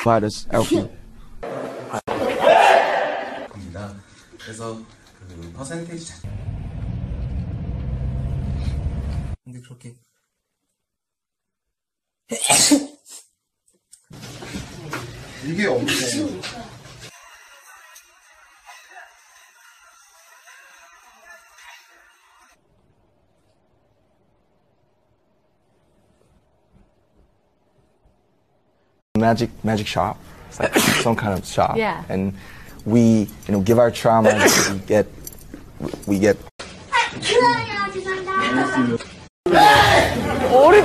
virus LP. 겁니다. 그래서 그 퍼센테이지 근데 그렇게 이게 없네. Magic shop. It's like some kind of shop. Yeah. And we, give our trauma. we get. 어린.